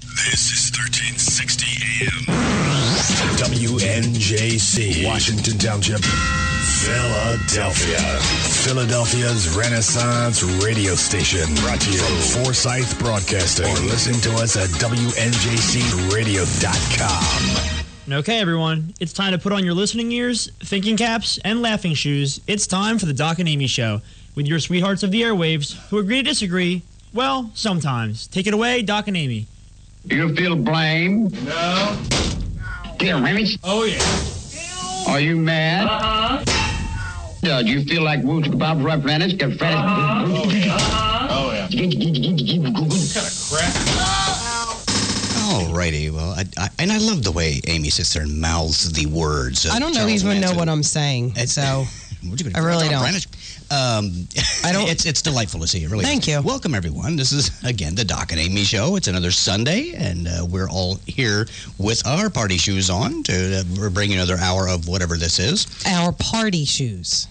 This is 1360 AM. WNJC, Washington Township, Philadelphia. Philadelphia's Renaissance radio station. Brought to you from Forsyth Broadcasting. Or listen to us at WNJCradio.com. Okay, everyone, it's time to put on your listening ears, thinking caps, and laughing shoes. It's time for the Doc and Amy Show with your sweethearts of the airwaves who agree to disagree. Well, sometimes. Take it away, Doc and Amy. Do you feel blame? No. Feel image? Oh, yeah. Are you mad? Uh-huh. Do you feel like Woods Kebab's representatives get fed? Oh, yeah. Oh, yeah. What kind of crap? Alrighty, well, I love the way Amy sits there and mouths the words. I don't even know what I'm saying, so I really don't. I don't. It's delightful to see you. Really. Thank you. Welcome everyone. This is again the Doc and Amy Show. It's another Sunday, and we're all here with our party shoes on. We're bringing another hour of whatever this is. Our party shoes.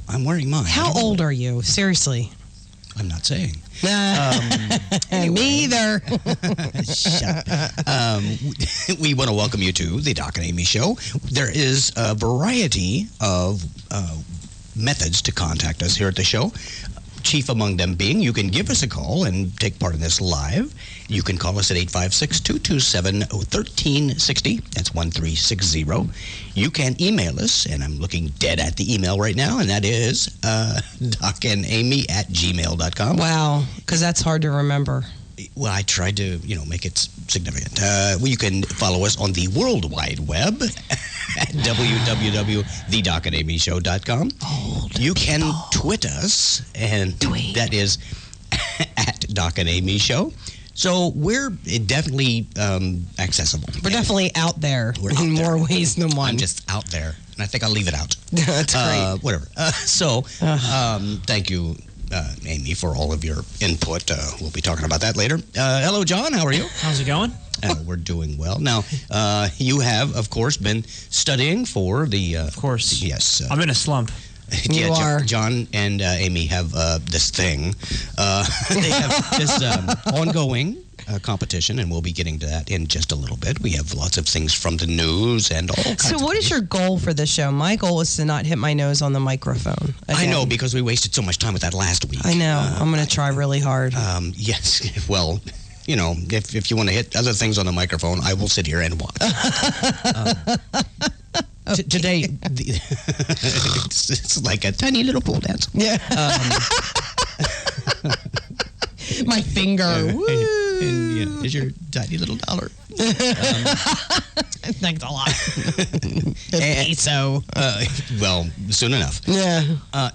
I'm wearing mine. How old are you? Seriously. I'm not saying. Me either. Shut up. We want to welcome you to the Doc and Amy Show. There is a variety of methods to contact us here at the show. Chief among them being, you can give us a call and take part in this live. You can call us at 856-227-1360. That's 1360. You can email us, and I'm looking dead at the email right now, and that is docandamy@gmail.com. Wow, because that's hard to remember. Well, I tried to, make it significant. You can follow us on the World Wide Web at www.thedocandamyshow.com. You can tweet us, and that is at Doc and Amy Show. So we're definitely accessible. We're definitely out there in more ways than one. I'm just out there, and I think I'll leave it out. That's great. Whatever. Thank you, Amy, for all of your input. We'll be talking about that later. Hello, John. How are you? How's it going? We're doing well. Now, you have, of course, been studying for the... of course. Yes. I'm in a slump. You are. John and Amy have this thing. They have this ongoing competition, and we'll be getting to that in just a little bit. We have lots of things from the news and all kinds So what is your goal for this show? My goal is to not hit my nose on the microphone again. I know, because we wasted so much time with that last week. I know. I'm going to try really hard. Yes. Well, if you want to hit other things on the microphone, I will sit here and watch. Today, it's like a tiny little pole dance. Yeah. My finger. And here's your tiny little dollar. Thanks a lot. Peso. Well, soon enough. Yeah.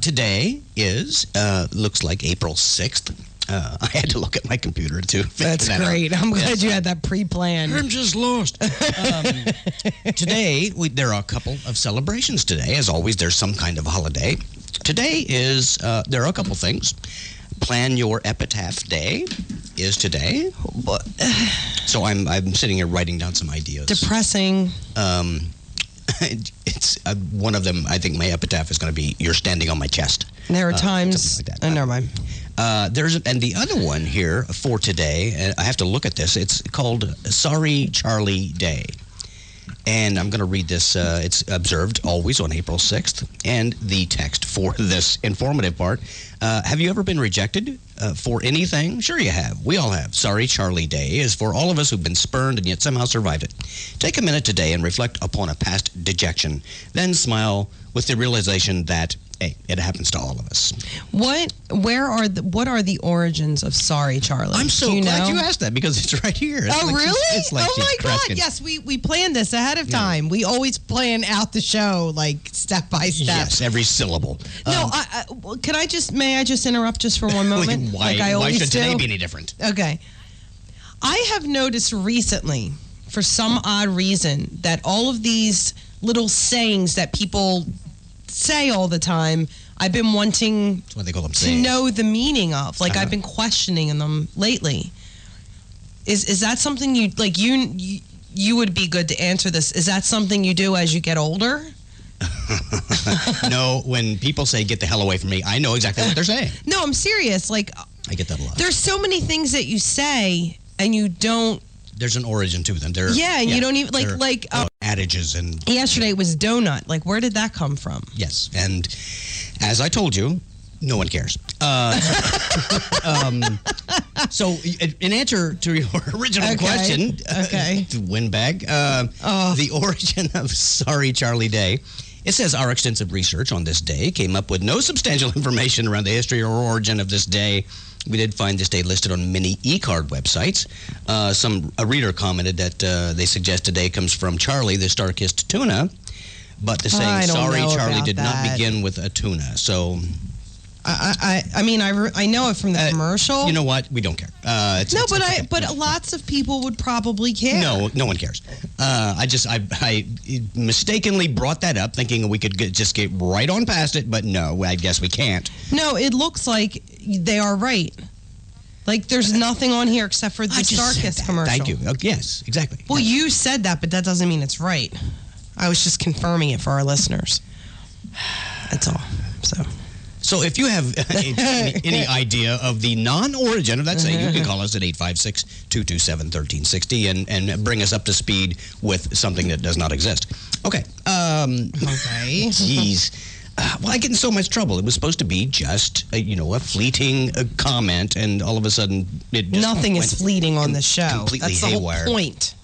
Today is, looks like April 6th. I had to look at my computer to figure That's that great. out. I'm glad you had that pre-planned. I'm just lost. Today, there are a couple of celebrations today. As always, there's some kind of holiday. Today is, there are a couple things. Plan Your Epitaph Day is today. So I'm sitting here writing down some ideas. Depressing. It's one of them. I think my epitaph is going to be "You're standing on my chest." There are times. Like that. Never mind. And the other one here for today. I have to look at this. It's called Sorry Charlie Day. And I'm going to read this. It's observed always on April 6th. And the text for this informative part. Have you ever been rejected for anything? Sure you have. We all have. Sorry Charlie Day is for all of us who've been spurned and yet somehow survived it. Take a minute today and reflect upon a past dejection. Then smile with the realization that, hey, it happens to all of us. What are the origins of Sorry Charlie? I'm so glad you asked that, because it's right here. It's really? It's like oh my God! Kreskin. Yes, we planned this ahead of time. We always plan out the show like step by step. Yes, every syllable. No, may I just interrupt just for one moment? Why should today be any different? Okay. I have noticed recently, for some odd reason, that all of these little sayings that people say all the time, I've been wanting That's what they call them to sayings. know the meaning of. Like, I've been questioning them lately. Is that something you would be good to answer this? Is that something you do as you get older? No, when people say "get the hell away from me," I know exactly what they're saying. No, I'm serious. Like, I get that a lot. There's so many things that you say and you don't There's an origin to them. Yeah, and you don't even like adages and yesterday it was donut. Like, where did that come from? yes. And as I told you, no one cares. So, in answer to your original question, the windbag, the origin of Sorry Charlie Day. It says our extensive research on this day came up with no substantial information around the history or origin of this day. We did find this day listed on many e-card websites. A reader commented that they suggest today comes from Charlie, the star-kissed tuna, but the saying "Sorry, Charlie" did not begin with a tuna. So, I mean, I know it from the commercial. You know what? We don't care. But lots of people would probably care. No one cares. I mistakenly brought that up, thinking we could just get right on past it, but no, I guess we can't. No, it looks like they are right. Like, there's nothing on here except for the Starkist commercial. Thank you. Yes, exactly. Well, you said that, but that doesn't mean it's right. I was just confirming it for our listeners. That's all. So if you have any idea of the non-origin of that saying, you can call us at 856-227-1360 and bring us up to speed with something that does not exist. Okay. Okay. Jeez. Well, I get in so much trouble. It was supposed to be just, a fleeting comment, and all of a sudden it just nothing is fleeting on the show. Completely That's haywire. The whole point.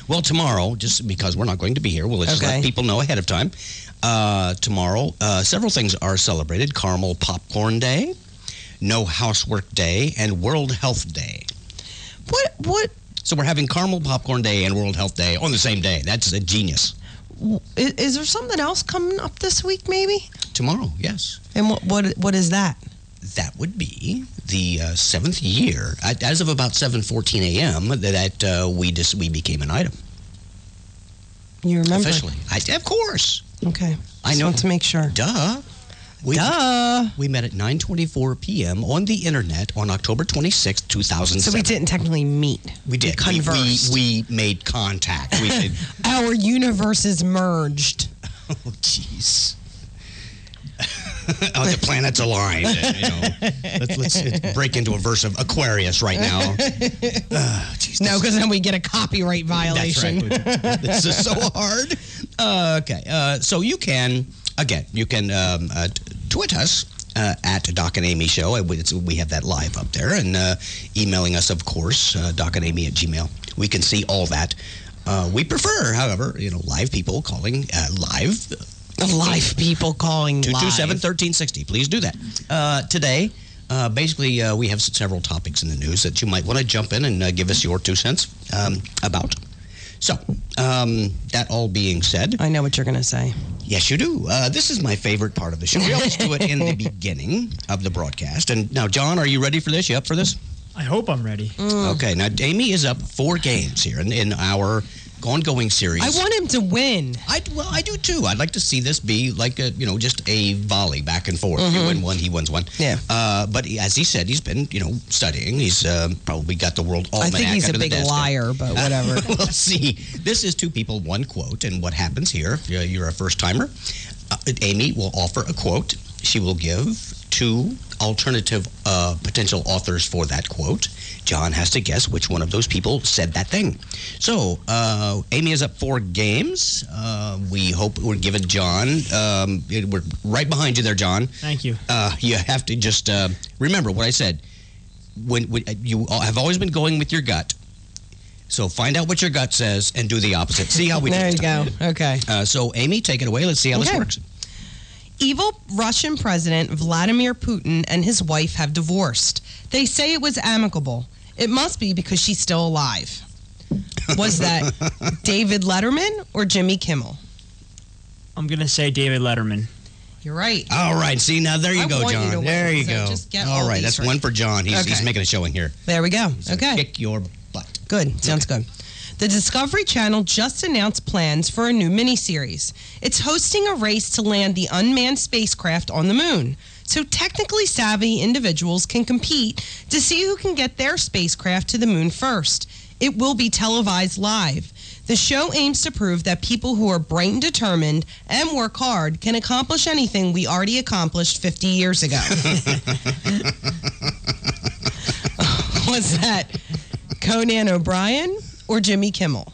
Well, tomorrow, just because we're not going to be here, we'll just let people know ahead of time. Tomorrow, several things are celebrated. Caramel Popcorn Day, No Housework Day, and World Health Day. What? So we're having Caramel Popcorn Day and World Health Day on the same day. That's a genius. Is there something else coming up this week, maybe? Tomorrow, yes. And what is that? That would be the 7th year, as of about 7:14 a.m., that we became an item. You remember? Officially. Of course. Okay. I know. Want to make sure. Duh. We met at 9:24 p.m. on the internet on October 26, 2007. So we didn't technically meet. We did. We conversed. We made contact. We did. Our universes merged. Oh, jeez. The planets aligned. Let's break into a verse of Aquarius right now. No, because then we get a copyright violation. That's right. This is so hard. Okay. So you can tweet us at Doc and Amy Show. We have that live up there, and emailing us, of course, docandamy@gmail. We can see all that. We prefer, however, live people calling live. Live people calling 227-1360. Please do that. Today, basically, we have several topics in the news that you might want to jump in and give us your 2 cents about. So, that all being said... I know what you're going to say. Yes, you do. This is my favorite part of the show. We always do it in the beginning of the broadcast. And now, John, are you ready for this? You up for this? I hope I'm ready. Okay. Now, Amy is up 4 games here in our ongoing series. I want him to win. I do too. I'd like to see this be like just a volley back and forth. You win one, he wins one. Yeah. But as he said, he's been studying. He's probably got the world almanac. I think he's a big liar, but whatever. We'll see. This is 2 people, 1 quote, and what happens here? If you're a first timer, Amy will offer a quote. She will give 2 alternative potential authors for that quote. John has to guess which one of those people said that thing. So, Amy is up 4 games. We hope we're giving John, we're right behind you there, John. Thank you. You have to just remember what I said. When you have always been going with your gut. So find out what your gut says and do the opposite. See how we do There this you time. go. Okay. So, Amy, take it away. Let's see how this works. Evil Russian President Vladimir Putin and his wife have divorced. They say it was amicable. It must be because she's still alive. Was that David Letterman or Jimmy Kimmel? I'm going to say David Letterman. You're right. All right. See, now there you I go, want you John. to win, There you so go. just get all all right. these That's right. one for John. He's Okay. making a showing here. There we go. So Okay. kick your butt. Good. Sounds good. The Discovery Channel just announced plans for a new miniseries. It's hosting a race to land the unmanned spacecraft on the moon. So technically savvy individuals can compete to see who can get their spacecraft to the moon first. It will be televised live. The show aims to prove that people who are bright and determined and work hard can accomplish anything we already accomplished 50 years ago. Was that Conan O'Brien or Jimmy Kimmel?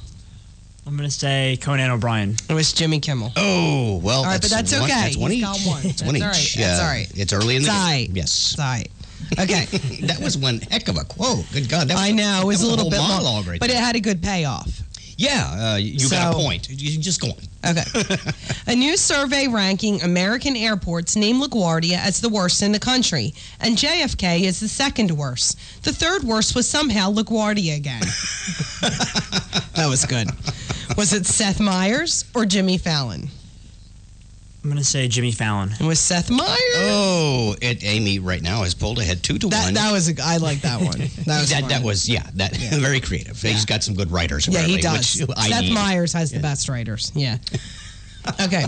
I'm going to say Conan O'Brien. It was Jimmy Kimmel. Oh, well, All right, but that's okay. That's one He's each. got one. It's one That's each. all right. That's all right. It's early in the It's all game. right. Yes. It's all right. Okay. That was one heck of a quote. Good God. I know. It was a little bit long, long, right but there. it had a good payoff. Yeah, you got a point. You just go on. Okay. A new survey ranking American airports named LaGuardia as the worst in the country, and JFK is the second worst. The third worst was somehow LaGuardia again. That was good. Was it Seth Meyers or Jimmy Fallon? I'm going to say Jimmy Fallon. It was Seth Meyers. Oh, Amy right now has pulled ahead 2-1. That was I like that one. That was very creative. He's got some good writers. Yeah, he apparently, does. which I Seth need. Meyers has the best writers. Yeah. Okay.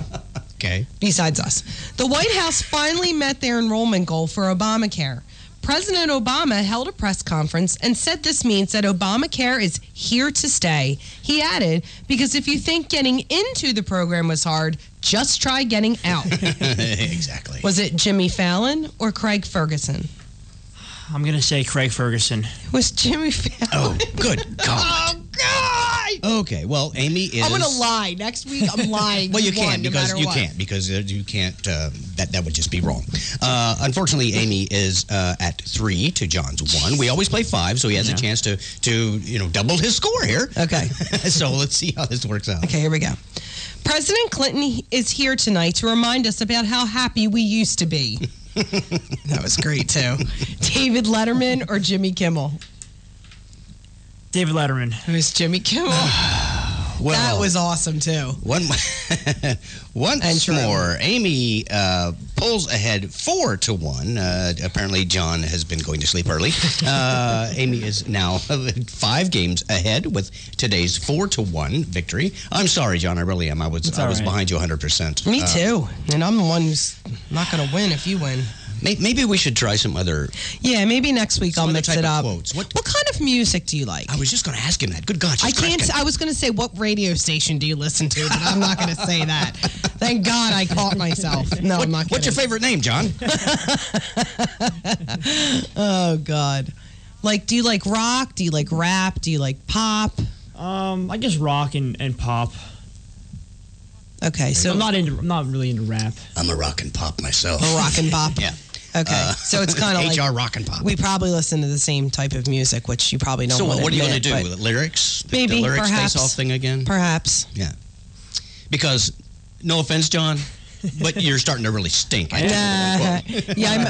Okay. Besides us, the White House finally met their enrollment goal for Obamacare. President Obama held a press conference and said this means that Obamacare is here to stay. He added, because if you think getting into the program was hard, just try getting out. Exactly. Was it Jimmy Fallon or Craig Ferguson? I'm going to say Craig Ferguson. It was Jimmy Fallon. Oh, good God. Oh, God! Okay, well, Amy is... I'm going to lie. Next week, I'm lying. Well, you won, can't no because matter you what. can't because you can't. That would just be wrong. Unfortunately, Amy is at 3 to John's 1. We always play 5, so he has a chance to double his score here. Okay. So let's see how this works out. Okay, here we go. President Clinton is here tonight to remind us about how happy we used to be. That was great, too. David Letterman or Jimmy Kimmel? David Letterman. It was Jimmy Kimmel. Well, That was awesome, too. Once more, Amy pulls ahead 4-1. Apparently, John has been going to sleep early. Amy is now 5 games ahead with today's 4-1 victory. I'm sorry, John. I really am. I was all right. behind you 100%. Me, too. And I'm the one who's not going to win if you win. Maybe we should try some other. Yeah, maybe next week I'll other mix type it of up. quotes. What kind of music do you like? I was just going to ask him that. Good God, she's I can't. cracking. I was going to say, what radio station do you listen to? But I'm not going to say that. Thank God I caught myself. No, I'm not kidding. What's your favorite name, John? Oh, God. Like, do you like rock? Do you like rap? Do you like pop? I guess rock and pop. Okay, so I'm not really into rap. I'm a rock and pop myself. a rock and pop. Yeah. Okay, so it's kind of like HR rock and pop. we probably listen to the same type of music, which you probably don't. So want what are you going to admit, do? Lyrics? Maybe, the lyrics perhaps. face-off thing again? Perhaps. Yeah. Because, no offense, John, but you're starting to really stink. Yeah,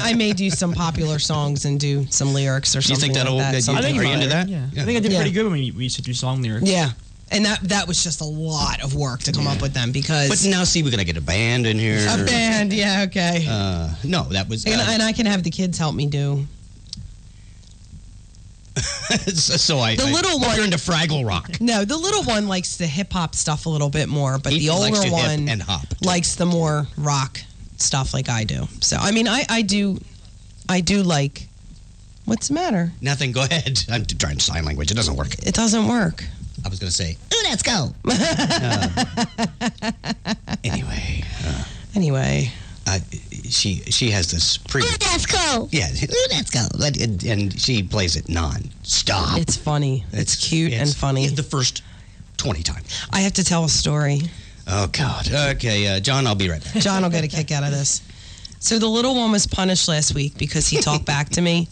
I may do some popular songs and do some lyrics or Do you something think that'll? like that. Are something you like into that? Yeah. I think I did Yeah. pretty good when we used to do song lyrics. Yeah, and that was just a lot of work to come up with them because But now, see, we're going to get a band in here. a band. Yeah, okay. No, that was... and I can have the kids help me do. so The little one- You're into Fraggle Rock. No, the little one likes the hip hop stuff a little bit more, but He the older likes to hip one and hop. likes the more rock stuff like I do. So I mean, I do like. What's the matter? Nothing, go ahead. I'm trying sign language. It doesn't work. It doesn't work. I was going to say, ooh, let's go. Anyway, Anyway, she has this pre... let's go. Yeah, let's go. And she plays it non-stop. It's funny. It's cute and funny. The first 20 times. I have to tell a story. Oh, God. Okay, John, I'll be right back. John will get a kick out of this. So the little one was punished last week because he talked back to me.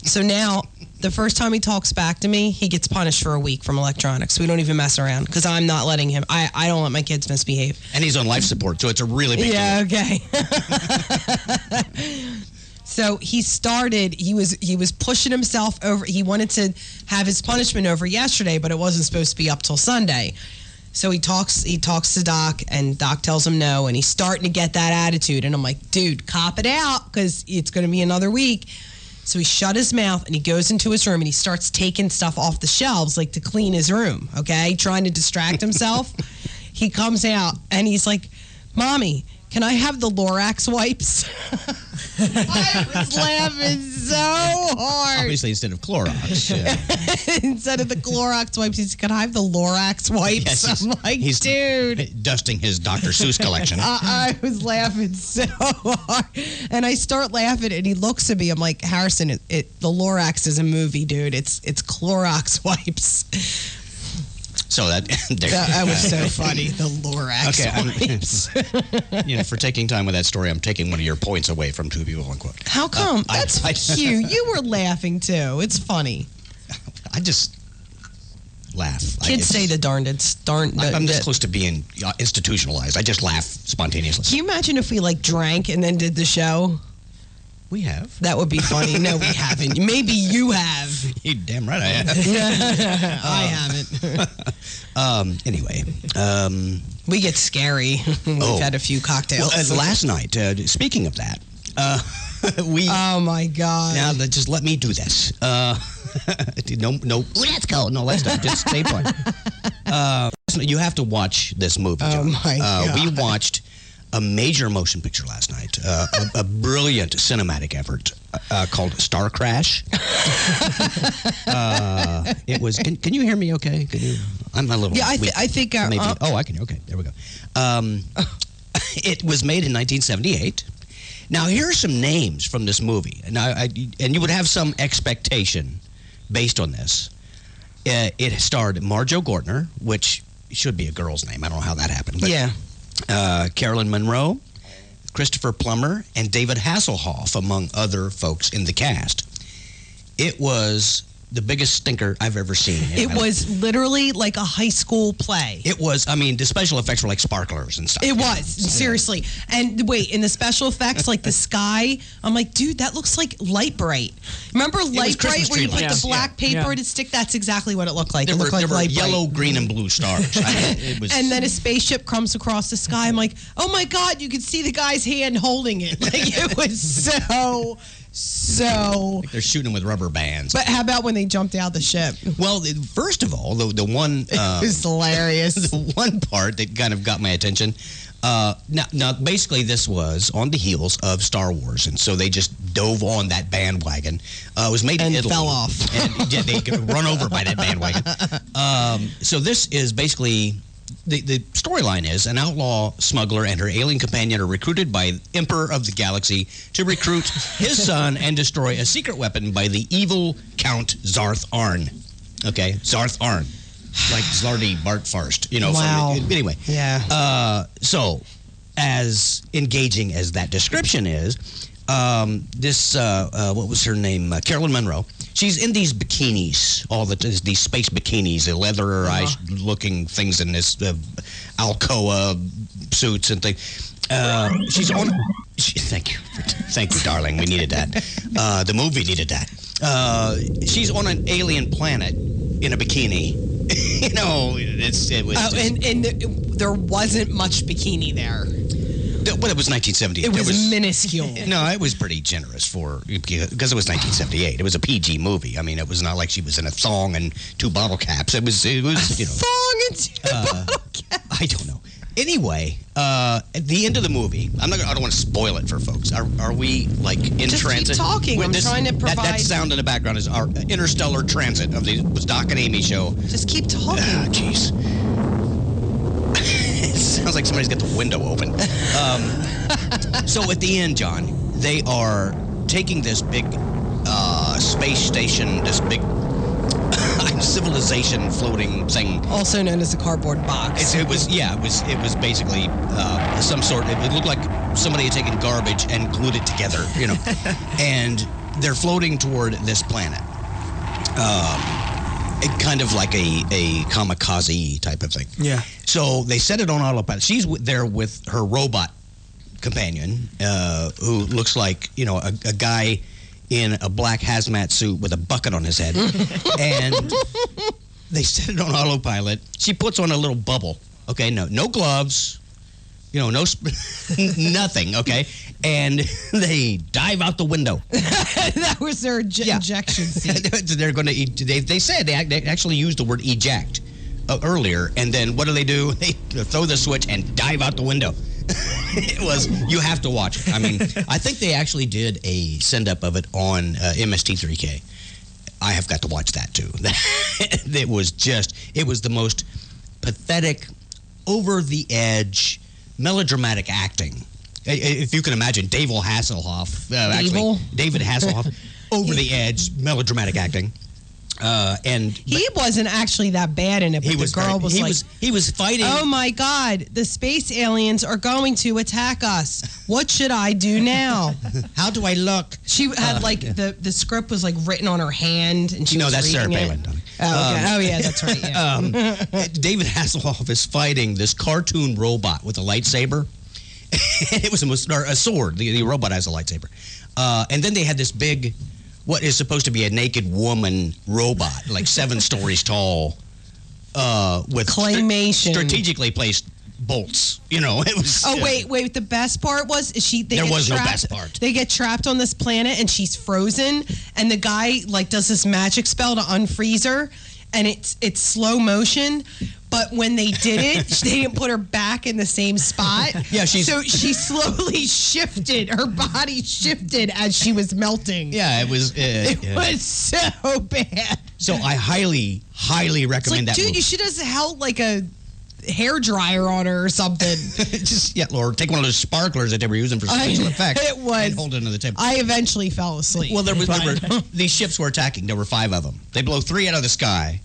So now, the first time he talks back to me, he gets punished for a week from electronics. We don't even mess around because I'm not letting him. I don't let my kids misbehave. And he's on life support, so it's a really big Yeah, deal. okay. So he started, he was pushing himself over. He wanted to have his punishment over yesterday, but it wasn't supposed to be up till Sunday. So he talks to Doc, and Doc tells him no, and he's starting to get that attitude. And I'm like, dude, cop it out, because it's going to be another week. So he shut his mouth, and he goes into his room, and he starts taking stuff off the shelves, like to clean his room, okay? Trying to distract himself. He comes out, and he's like, Mommy, can I have the Lorax wipes? I was laughing so hard. Obviously, instead of Clorox. Instead of the Clorox wipes, he's can I have the Lorax wipes? Yes, I'm like, he's dude. dusting his Dr. Seuss collection. I was laughing so hard. And I start laughing, and he looks at me. I'm like, Harrison, the Lorax is a movie, dude. It's Clorox wipes. So that That was so funny. The Lorax wipes. for taking time with that story, I'm taking one of your points away from Two People One Quote. How come? That's I cute. You were laughing too. It's funny. I just laugh. Kids say the darndest. I'm this close to being institutionalized. I just laugh spontaneously. Can you imagine if we drank and then did the show? We have. That would be funny. No, we haven't. Maybe you have. You damn right I have. I haven't. Anyway. We get scary. We've had a few cocktails. Well, last night, speaking of that, we... Oh, my God. Now, just let me do this. No, let's go. No, let's not. Just stay put. You have to watch this movie, John. Oh, my God. We watched a major motion picture last night, a brilliant cinematic effort called Star Crash. It was. Can you hear me? Okay. Can you? I'm a little. Yeah, weak. I think. Maybe. I can. Okay, there we go. It was made in 1978. Now here are some names from this movie, and and you would have some expectation based on this. It starred Marjo Gortner, which should be a girl's name. I don't know how that happened. But Yeah. Carolyn Monroe, Christopher Plummer, and David Hasselhoff, among other folks in the cast. It was the biggest stinker I've ever seen. It was literally like a high school play. It was. I mean, the special effects were like sparklers and stuff. It was, seriously. And wait, in the special effects, like the sky, I'm like, dude, that looks like Light Bright. Remember Light Bright Christmas where you tree put lights. the black paper Yeah. and it stick? That's exactly what it looked like. There It were, looked like there were Light yellow, Bright. green, and blue stars. It was, And then a spaceship comes across the sky. I'm like, oh my God, you could see the guy's hand holding it. Like, it was so. they're shooting with rubber bands. But how about when they jumped out the ship? Well, first of all, the one It was hilarious. the one part that kind of got my attention. Now, basically, this was on the heels of Star Wars, and so they just dove on that bandwagon. It was made in And Italy. fell off. And yeah, they got run over by that bandwagon. So this is basically... The storyline is an outlaw smuggler and her alien companion are recruited by Emperor of the Galaxy to recruit his son and destroy a secret weapon by the evil Count Zarth Arn. Okay, Zarth Arn. Like Zlardy Bart Farst, Wow. Anyway. Yeah. So, as engaging as that description is, what was her name? Carolyn Monroe. She's in these bikinis, these space bikinis, the leather-looking things in this Alcoa suits and things. She's on. Thank you, darling. We needed that. The movie needed that. She's on an alien planet in a bikini. It was. And there wasn't much bikini there. Well, it was 1978. It was minuscule. No, it was pretty generous because it was 1978. It was a PG movie. I mean, it was not like she was in a thong and two bottle caps. It was Thong and two bottle caps. I don't know. Anyway, at the end of the movie, I don't want to spoil it for folks. Are we like in Just transit? keep talking. I'm trying to provide. That sound in the background is our interstellar transit of the Doc and Amy show. Just keep talking. Jeez. It sounds like somebody's got the window open. So at the end, John, they are taking this big space station, this big civilization floating thing. Also known as a cardboard box. It was basically some sort. It looked like somebody had taken garbage and glued it together, and they're floating toward this planet. Kind of like a kamikaze type of thing. Yeah. So they set it on autopilot. She's there with her robot companion, who looks like, a guy in a black hazmat suit with a bucket on his head. And they set it on autopilot. She puts on a little bubble. Okay, no gloves. Nothing, okay? And they dive out the window. That was their ejection seat. They're going to they said they actually used the word eject earlier, and then what do? They throw the switch and dive out the window. You have to watch it. I mean, I think they actually did a send-up of it on MST3K. I have got to watch that, too. It was the most pathetic, over-the-edge, melodramatic acting. If you can imagine, David Hasselhoff, over the edge, melodramatic acting. And He wasn't actually that bad in it, but the girl was like, he was fighting. "Oh my God, the space aliens are going to attack us. What should I do now?" How do I look? She had like the script was like written on her hand, and she was that's Sarah reading Palin. it. Oh, okay. Oh yeah, that's right. Yeah. David Hasselhoff is fighting this cartoon robot with a lightsaber. It was a sword. The robot has a lightsaber. And then they had this big, what is supposed to be a naked woman robot, like 7 stories tall, with Claymation. strategically placed bolts. You know, it was. Oh wait. The best part was There was no best part. They get trapped on this planet and she's frozen, and the guy like does this magic spell to unfreeze her, and it's slow motion. But when they did it, they didn't put her back in the same spot. Yeah, so she slowly shifted. Her body shifted as she was melting. Yeah, it was. It was so bad. So I highly It's recommend like, that dude, movie. you should have held like a hair dryer on her or something. Or take one of those sparklers that they were using for special effects. It was. And hold it under the table. I eventually fell asleep. Well, these ships were attacking. There were 5 of them. They blow 3 out of the sky.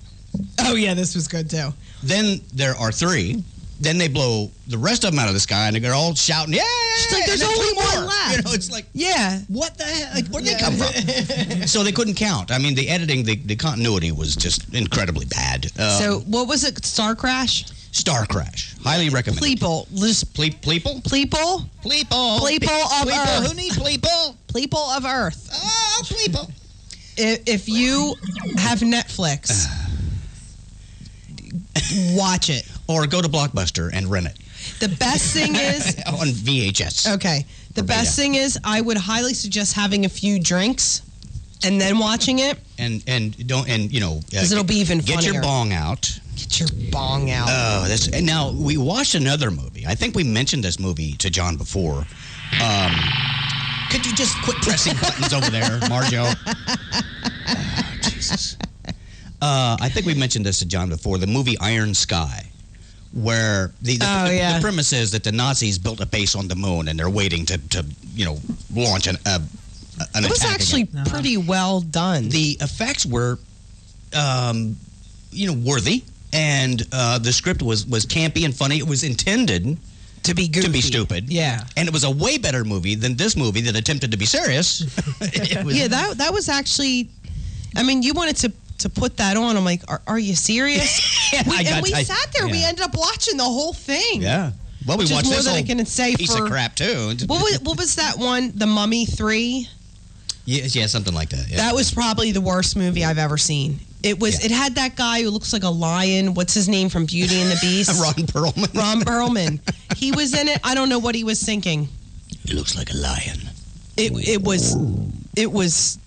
Oh yeah, this was good too. Then there are 3. Then they blow the rest of them out of the sky, and they're all shouting, "Yeah!" She's like, "There's and then only 2 more. one left." You know, it's like, Yeah. what the hell? Like, where'd they come from? So they couldn't count. I mean, the editing, the continuity was just incredibly bad. So what was it? Star Crash? Star Crash, highly recommended. Pleeple. Just Pleeple? Pleeple? Pleeple of Earth. Who needs Pleeple? Pleeple of Earth. Oh, Pleeple. If you have Netflix, watch it. Or go to Blockbuster and rent it The best thing is, on VHS. okay, the best thing is I would highly suggest having a few drinks and then watching it. And don't, and you know, 'Cause it'll be even Get your funnier. bong out. Get your bong out. Oh, that's, and now we watched another movie. I think we mentioned this movie to John before. Could you just quit pressing buttons over there, Marjo? Oh, Jesus. I think we mentioned this to John before. The movie Iron Sky, where the premise is that the Nazis built a base on the moon and they're waiting to launch an attack. It was actually pretty well done. The effects were, worthy, and the script was campy and funny. It was intended to be goofy. to be stupid. Yeah. And it was a way better movie than this movie that attempted to be serious. It was, Yeah, that was actually. I mean, you wanted to put that on. I'm like, are you serious? Yeah, we sat there. We ended up watching the whole thing. Yeah. Well, we Which is watched more this than I whole can say piece for- of crap too. What was that one? The Mummy 3. Yeah, something like that. Yeah. That was probably the worst movie I've ever seen. It was. Yeah. It had that guy who looks like a lion. What's his name from Beauty and the Beast? Ron Perlman. Ron Perlman. He was in it. I don't know what he was thinking. He looks like a lion. It was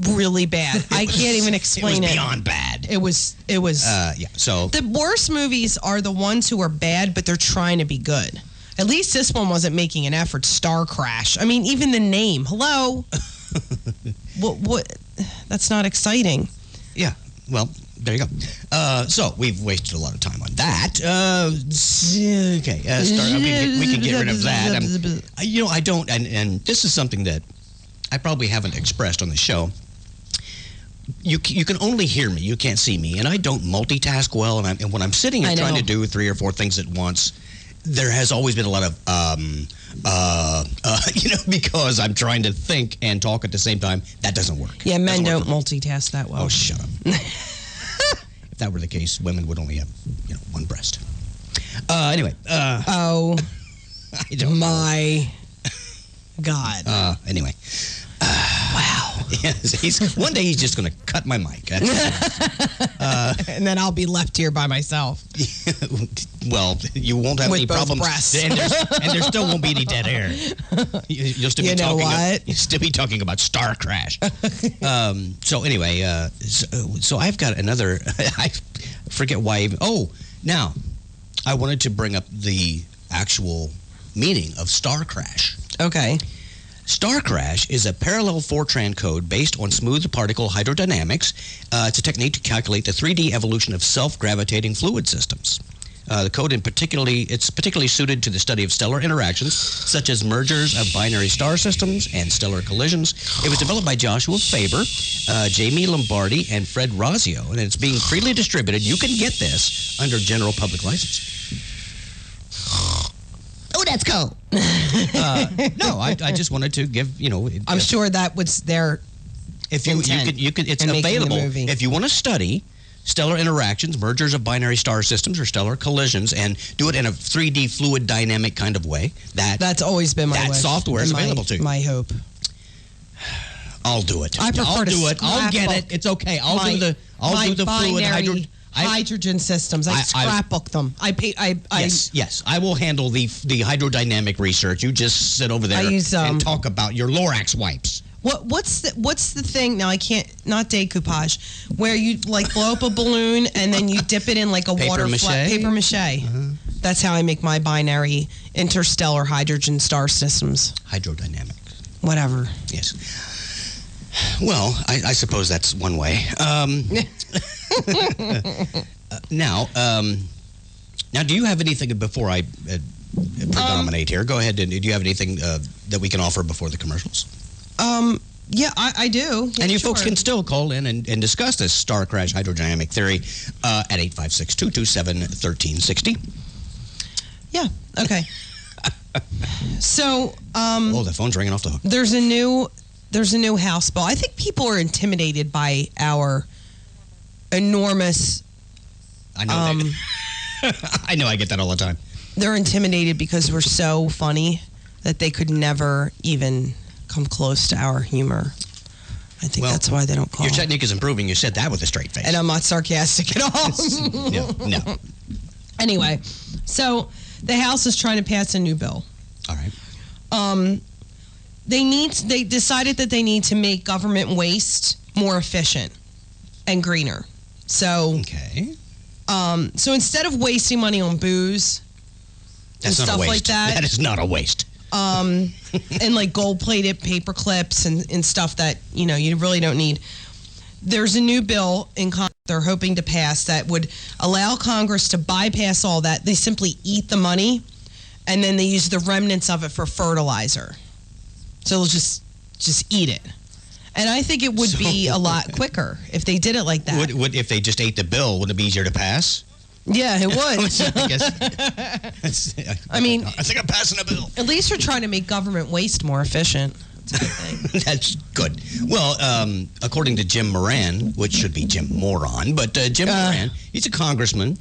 really bad. I can't even explain it. it. Was beyond bad. It was. Yeah. So The worst movies are the ones who are bad, but they're trying to be good. At least this one wasn't making an effort. Star Crash. I mean, even the name. Hello. What? That's not exciting. yeah. Well, there you go. So we've wasted a lot of time on that. Okay. We can get rid of that. I don't. And this is something that I probably haven't expressed on the show. You can only hear me. You can't see me, and I don't multitask well. And when I'm sitting and trying to do 3 or 4 things at once, there has always been a lot of because I'm trying to think and talk at the same time. That doesn't work. Yeah, men Doesn't work don't for me. multitask that well. Oh, shut up. If that were the case, women would only have, 1 breast. Anyway, Oh I don't know. my God. Anyway. Wow. Yes, one day he's just going to cut my mic. And then I'll be left here by myself. Well, you won't have With any both problems. breasts. And there still won't be any dead air. You'll still be You know talking what? You'll still be talking about Star Crash. So anyway, so I've got another. I forget why. Now I wanted to bring up the actual meaning of Star Crash. Okay. Star Crash is a parallel Fortran code based on smooth particle hydrodynamics. It's a technique to calculate the 3D evolution of self-gravitating fluid systems. The code it's particularly suited to the study of stellar interactions, such as mergers of binary star systems and stellar collisions. It was developed by Joshua Faber, Jamie Lombardi, and Fred Razio, and it's being freely distributed. You can get this under general public license. Oh, that's cool. No, I just wanted to give, I'm sure that was their if intent you could it's in making the available movie. if you want to study stellar interactions, mergers of binary star systems, or stellar collisions, and do it in a 3D fluid dynamic kind of way. That's always been my that wish software is and available to you. my hope. I'll do it. I prefer I'll to do it. I'll get scrapbook it. It's okay. I'll my- do the my fluid binary hydrogen systems. I scrapbook them. Yes. I will handle the hydrodynamic research. You just sit over there and talk about your Lorax wipes. What's the thing? Now I can't, not decoupage, where you like blow up a balloon and then you dip it in like a water flat paper mache. That's how I make my binary interstellar hydrogen star systems. Hydrodynamic. Whatever. Yes. Well, I suppose that's one way. Now, do you have anything before I predominate here? Go ahead. Do you have anything that we can offer before the commercials? Yeah, I do. Yeah, and you sure. folks can still call in and discuss this star crash hydrodynamic theory at 856-227-1360. Yeah. Okay. So, the phone's ringing off the hook. There's a new House bill. I think people are intimidated by our enormous. I know. I know. I get that all the time. They're intimidated because we're so funny that they could never even come close to our humor. I think that's why they don't call. Your technique is improving. You said that with a straight face. And I'm not sarcastic at all. No. Anyway, so the House is trying to pass a new bill. All right. They decided that they need to make government waste more efficient and greener. So okay. So instead of wasting money on booze and stuff like that, that is not a waste. And like gold-plated paper clips and stuff that you really don't need. There's a new bill in Congress they're hoping to pass that would allow Congress to bypass all that. They simply eat the money, and then they use the remnants of it for fertilizer. So they'll just eat it. And I think it would be a lot quicker if they did it like that. Would if they just ate the bill, would it be easier to pass? Yeah, it would. I mean, I think I'm passing a bill. At least we're trying to make government waste more efficient. That's a good thing. That's good. Well, according to Jim Moran, which should be Jim Moron, but Jim Moran, he's a congressman.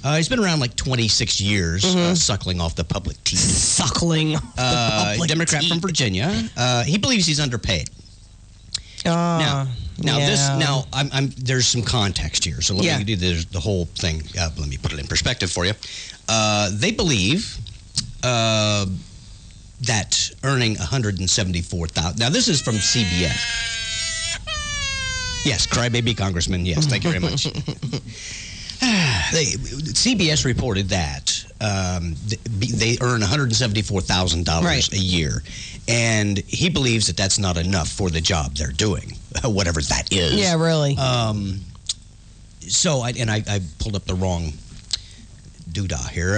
He's been around like 26 years, suckling off the public teeth. Suckling. Democrat from Virginia. He believes he's underpaid. Now, there's some context here. So let me do the whole thing. Let me put it in perspective for you. They believe that earning $174,000. Now, this is from CBS. Yes, crybaby congressman. Yes, thank you very much. CBS reported that they earn $174,000 a year, and he believes that that's not enough for the job they're doing, whatever that is. Yeah, really. So I pulled up the wrong doodah here.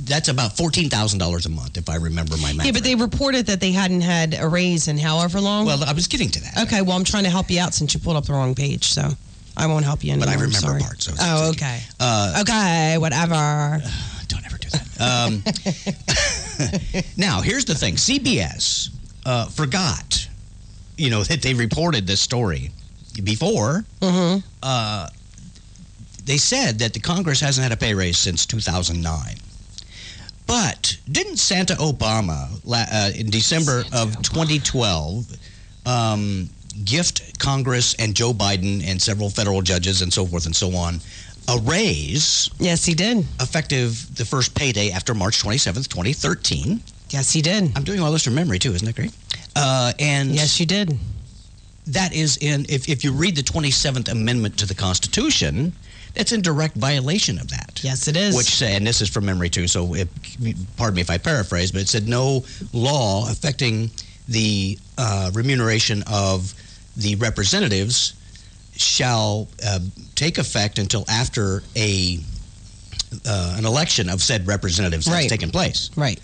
That's about $14,000 a month, if I remember my math. Yeah, but they reported that they hadn't had a raise in however long. Well, I was getting to that. Okay, well, I'm trying to help you out since you pulled up the wrong page, so I won't help you anymore. But I remember sorry. parts. So okay. Okay, whatever. Don't ever do that. Now, here's the thing. CBS forgot, that they reported this story before. They said that the Congress hasn't had a pay raise since 2009. But didn't Santa Obama in December of 2012 gift Congress and Joe Biden and several federal judges and so forth and so on a raise? Yes, he did. Effective the first payday after March 27th, 2013. Yes, he did. I'm doing all this from memory, too. Isn't that great? And yes, you did. That is if you read the 27th Amendment to the Constitution, that's in direct violation of that. Yes, it is. Which said, and this is from memory, too, so pardon me if I paraphrase, but it said no law affecting the remuneration of the representatives shall take effect until after a an election of said representatives that's Right. taken place. Right.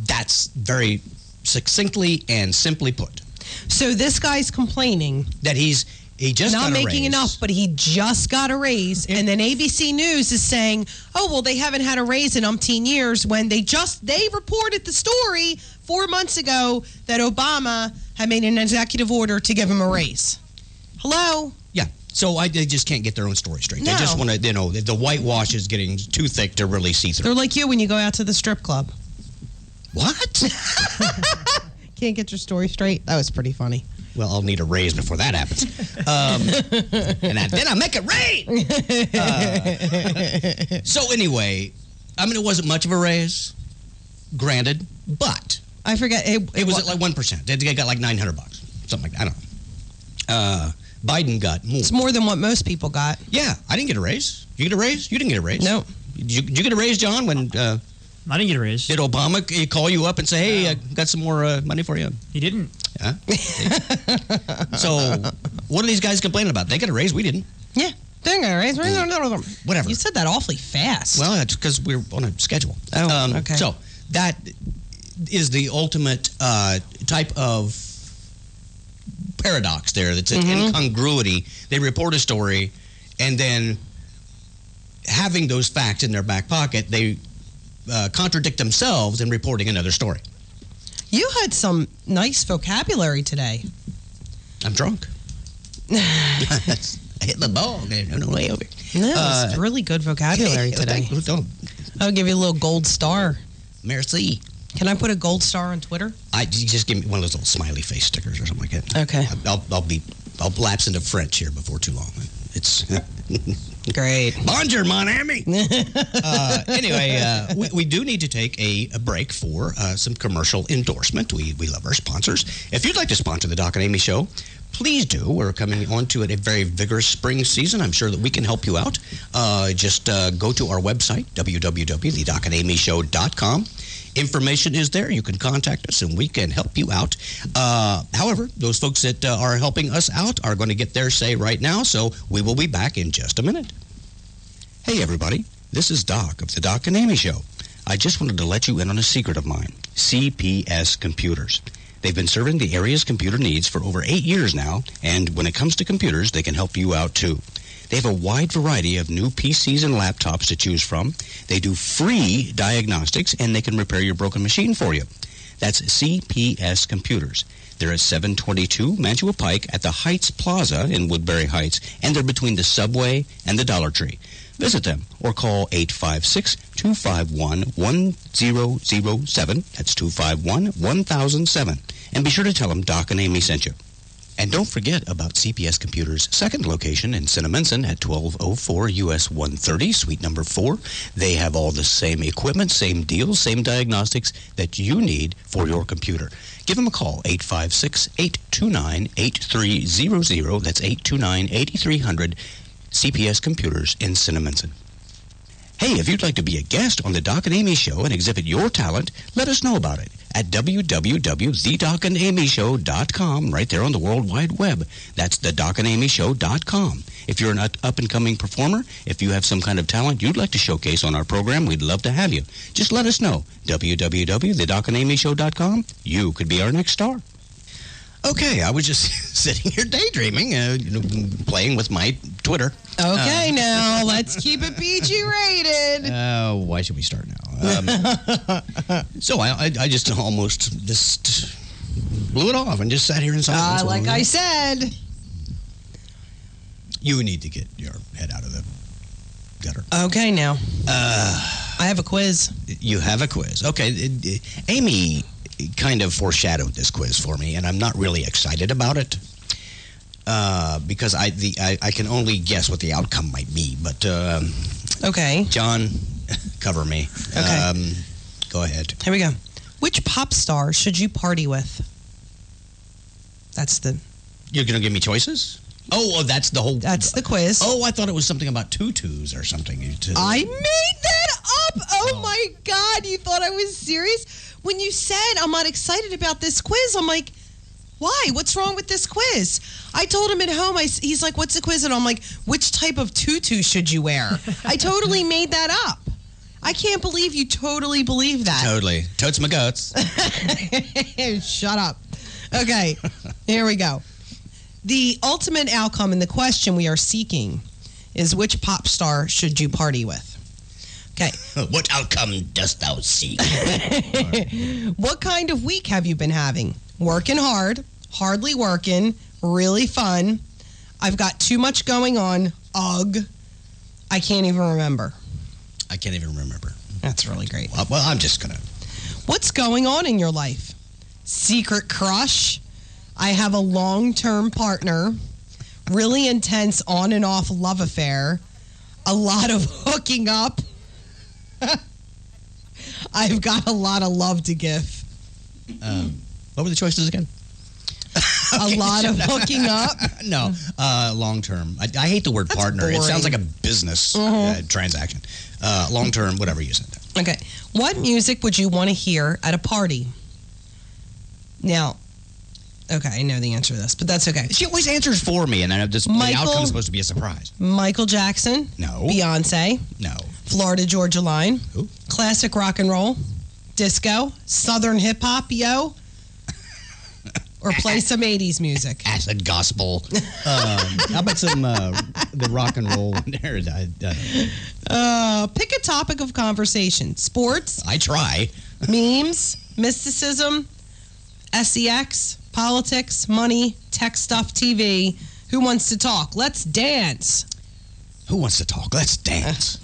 That's very succinctly and simply put. So this guy's complaining, That he just not got a making raise. enough, but he just got a raise. And then ABC News is saying, oh, well, they haven't had a raise in umpteen years when they reported the story 4 months ago that Obama had made an executive order to give him a raise. Hello? Yeah. So they just can't get their own story straight. They No. just want to, the whitewash is getting too thick to really see through. They're like you when you go out to the strip club. What? Can't get your story straight? That was pretty funny. Well, I'll need a raise before that happens. And then I'll make it rain. So anyway, I mean, it wasn't much of a raise, granted, but I forget. it was at like 1%. They got like $900, something like that. I don't know. Biden got more. It's more than what most people got. Yeah, I didn't get a raise. You get a raise? You didn't get a raise. No. Did you get a raise, John? When I didn't get a raise. did Obama call you up and say, "Hey, I got some more money for you"? He didn't. Huh? So, what are these guys complaining about? They got a raise. We didn't. Yeah. Dang it, right? Whatever. You said that awfully fast. Well, that's because we're on a schedule. Oh, okay. So that is the ultimate type of paradox there. That's an incongruity. They report a story, and then having those facts in their back pocket, they contradict themselves in reporting another story. You had some nice vocabulary today. I'm drunk. I hit the ball on the way over. No, it's really good vocabulary today. I'll give you a little gold star. Merci. Can I put a gold star on Twitter? You just give me one of those little smiley face stickers or something like that. Okay. I'll lapse into French here before too long. It's Great. bonjour, mon ami. Anyway, we do need to take a break for some commercial endorsement. We love our sponsors. If you'd like to sponsor the Doc and Amy Show, please do. We're coming on to a very vigorous spring season. I'm sure that we can help you out. Just go to our website, www.thedocandamyshow.com. Information is there. You can contact us and we can help you out. However, those folks that are helping us out are going to get their say right now, so we will be back in just a minute. Hey, everybody. This is Doc of the Doc and Amy Show. I just wanted to let you in on a secret of mine. CPS Computers. They've been serving the area's computer needs for over 8 years now, and when it comes to computers, they can help you out too. They have a wide variety of new PCs and laptops to choose from. They do free diagnostics, and they can repair your broken machine for you. That's CPS Computers. They're at 722 Mantua Pike at the Heights Plaza in Woodbury Heights, and they're between the Subway and the Dollar Tree. Visit them or call 856-251-1007. That's 251-1007. And be sure to tell them Doc and Amy sent you. And don't forget about CPS Computers' second location in Cinnaminson at 1204 US 130, suite number 4. They have all the same equipment, same deals, same diagnostics that you need for your computer. Give them a call, 856-829-8300. That's 829-8300, CPS Computers in Cinnaminson. Hey, if you'd like to be a guest on the Doc and Amy Show and exhibit your talent, let us know about it at www.thedocandamyshow.com, right there on the World Wide Web. That's thedocandamyshow.com. If you're an up-and-coming performer, if you have some kind of talent you'd like to showcase on our program, we'd love to have you. Just let us know. www.thedocandamyshow.com. You could be our next star. Okay, I was just sitting here daydreaming, playing with my Twitter. Okay, now let's keep it PG rated. Why should we start now? So I just almost just blew it off and just sat here in silence. Like I said. You need to get your head out of the gutter. Okay, now. I have a quiz. You have a quiz. Okay, Amy kind of foreshadowed this quiz for me, and I'm not really excited about it because I can only guess what the outcome might be. But Okay. John, cover me. Okay. Go ahead. Here we go. Which pop star should you party with? You're going to give me choices? Oh, that's the whole... That's the quiz. Oh, I thought it was something about tutus or something. I made that up. Oh my God. You thought I was serious? When you said I'm not excited about this quiz, I'm like, why? What's wrong with this quiz? I told him at home, he's like, what's the quiz? And I'm like, which type of tutu should you wear? I totally made that up. I can't believe you totally believe that. Totally. Totes my goats. Shut up. Okay, here we go. The ultimate outcome and the question we are seeking is which pop star should you party with? Okay. What outcome dost thou seek? What kind of week have you been having? Working hard, hardly working, really fun. I've got too much going on. Ugh. I can't even remember. I can't even remember. That's really great. Well, I'm just going to. What's going on in your life? Secret crush. I have a long-term partner. Really intense on and off love affair. A lot of hooking up. I've got a lot of love to give. What were the choices again? A lot of hooking up. No, long term. I hate the word partner. boring. It sounds like a business transaction. Long term, whatever you said there. Okay. What music would you want to hear at a party? Now, okay, I know the answer to this, but that's okay. She always answers for me, and the outcome's supposed to be a surprise. Michael Jackson. No. Beyonce. No. Florida Georgia Line. Who? Classic rock and roll. Disco. Southern hip hop, yo. Or play some 80s music. Acid gospel. How about some the rock and roll there? Pick a topic of conversation. Sports. I try. Memes. Mysticism. SEX. Politics. Money. Tech stuff. TV. Who wants to talk? Let's dance. Who wants to talk? Let's dance.